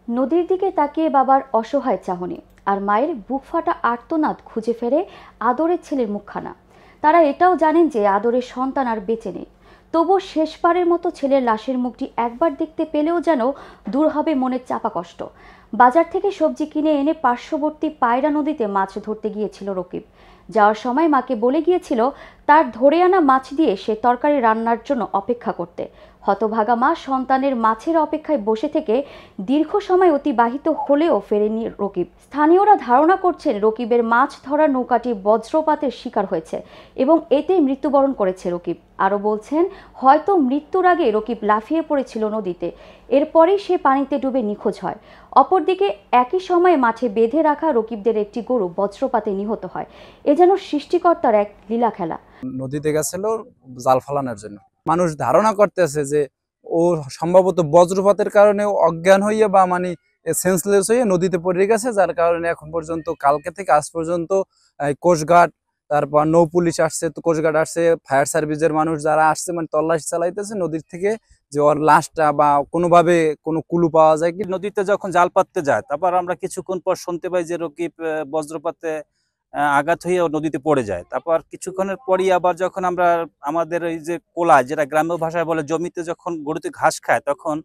নদীর দিকে তাকিয়ে বাবার অসহায় চাহনি আর মায়ের বুক ফাটা আর্তনাদ খুঁজে ফেরে আদরের ছেলের মুখখানা। তারা এটাও জানেন যে আদরের সন্তান আর বেঁচে নেই। তবু শেষবারের মতো ছেলের লাশের মুখটি একবার দেখতে পেলেও যেন দূর হবে মনের চাপা কষ্ট। বাজার থেকে সবজি কিনে এনে পার্শ্ববর্তী পায়রা নদীতে মাছ ধরতে গিয়েছিল রকিব। যাওয়ার সময় মাকে বলে গিয়েছিল তার ধরে আনা মাছ দিয়ে সে তরকারি রান্নার জন্য অপেক্ষা করতে। হতভাগা মা সন্তানের মাছের অপেক্ষায় বসে থেকে দীর্ঘ সময় অতিবাহিত হলেও ফেরেনি রকিব। স্থানীয়রা ধারণা করছেন রকিবের মাছ ধরার নৌকাটি বজ্রপাতের শিকার হয়েছে এবং এতে মৃত্যুবরণ করেছে রকিব। আরও বলছেন হয়তো মৃত্যুর আগে রকিব লাফিয়ে পড়েছিল নদীতে, এরপরেই সে পানিতে ডুবে নিখোঁজ হয়। অপরদিকে একই সময়ে মাঠে বেঁধে রাখা রকিবদের একটি গরু বজ্রপাতে নিহত হয়। এ যেন সৃষ্টিকর্তার এক লীলা খেলা। নদীতে গেছিল জাল ফালানোর জন্য। মানুষ ধারণা করতেছে যে ও সম্ভবত বজ্রপাতের কারণে অজ্ঞান হইয়া বা সেন্সলেস হয়ে নদীতে পড়ে গেছে, যার কারণে এখন পর্যন্ত কালকে থেকে আজ পর্যন্ত কোস্টগার্ড, তারপর নৌ পুলিশ আসছে, তো কোস্টগার্ড আসছে, ফায়ার সার্ভিসের মানুষ যারা আসছে তল্লাশি চালাইতেছে নদীর থেকে যে ওর লাশটা বা কোনোভাবে কোনো কুলু পাওয়া যায় কি। নদীতে যখন জাল পাততে যায় তারপর আমরা কিছুক্ষণ পর শুনতে পাই যে রকিব বজ্রপাতে আঘাত হয়ে নদীতে পড়ে যায়। তারপর কিছুক্ষণের পরই আবার যখন আমরা আমাদের ওই যে কোলা, যেটা গ্রাম্য ভাষায় বলে, জমিতে যখন গরুতে ঘাস খায়, তখন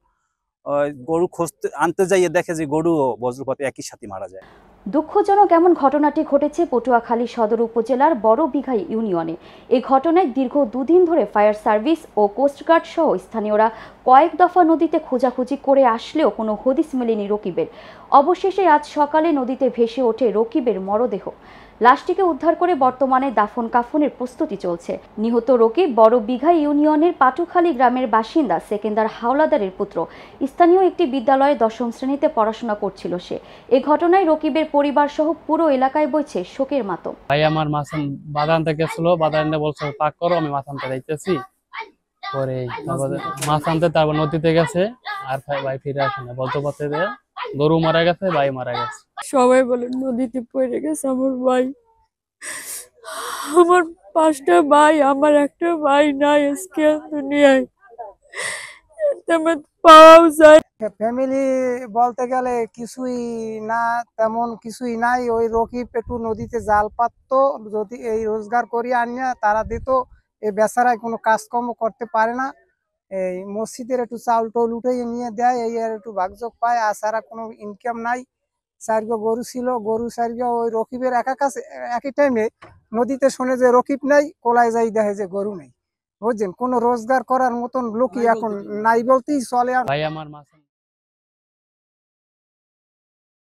গরু খুঁজতে আনতে যাইয়ে দেখে যে গরুও বজ্রপাতে একই সাথে মারা যায়। দুঃখজনক এমন ঘটনাটি ঘটেছে পটুয়াখালী সদর উপজেলার বড়বিঘা ইউনিয়নে। এই ঘটনায় দীর্ঘ দুদিন ধরে ফায়ার সার্ভিস ও কোস্টগার্ড সহ স্থানীয়রা কয়েক দফা নদীতে খোঁজাখুঁজি করে আসলেও কোনো হদিস মেলেনি রকিবের। অবশেষে আজ সকালে নদীতে ভেসে ওঠে রকিবের মরদেহ। লাশটিকে উদ্ধার করে বর্তমানে দাফন কাফনের প্রস্তুতি চলছে। নিহত রকিব বড়বিঘা ইউনিয়নের পাটুখালী গ্রামের বাসিন্দা সেকেন্দার হাওলাদারের পুত্র। স্থানীয় একটি বিদ্যালয়ে ১০ম শ্রেণীতে পড়াশোনা করছিল সে। এ ঘটনায় রকিবের পরিবার সহ পুরো এলাকায় বইছে শোকের মাতম। ভাই আমার মাছ বাজার আনতে গেছিল, বাজার আনতে বলছে পাক করো, আমি মাছ আনতে যাইতেছি। পরে তারপরে মাছ আনতে তারপর নদীতে গেছে, আর ভাই ফিরে আসে না। বজ্রপাতে গরু মারা গেছে, ভাই মারা গেছে। সবাই বলে নদীতে পড়ে গেছে আমার ভাই। আমার 5টা ভাই, আমার একটা ভাই নাই আজকে দুনিয়ায়। তেমন পাওয়াও যায়। ফ্যামিলি বলতে গেলে কিছুই না, তেমন কিছুই নাই। ওই রকিব একটু নদীতে জাল পাততো, যদি এই রোজগার করিয়ে আনিয়া তারা দিত। এই বেচারায় কোনো কাজকর্ম করতে পারে না, এই মসজিদের একটু চাউল টাউল উঠে নিয়ে দেয়, এই আর একটু ভাগযোগ পায়, আর ছাড়া কোনো ইনকাম নাই। চারগো গরু ছিল, গরু চারগো ওই রকিবের একা কাছে একই টাইমে নদীতে শুনে যে রকিব নাই, কোলায় যাই দেখে যে গরু নেই। বুঝছেন, কোনো রোজগার করার মতন লোকই এখন নাই বলতেই চলে। ভাই আমার মাছ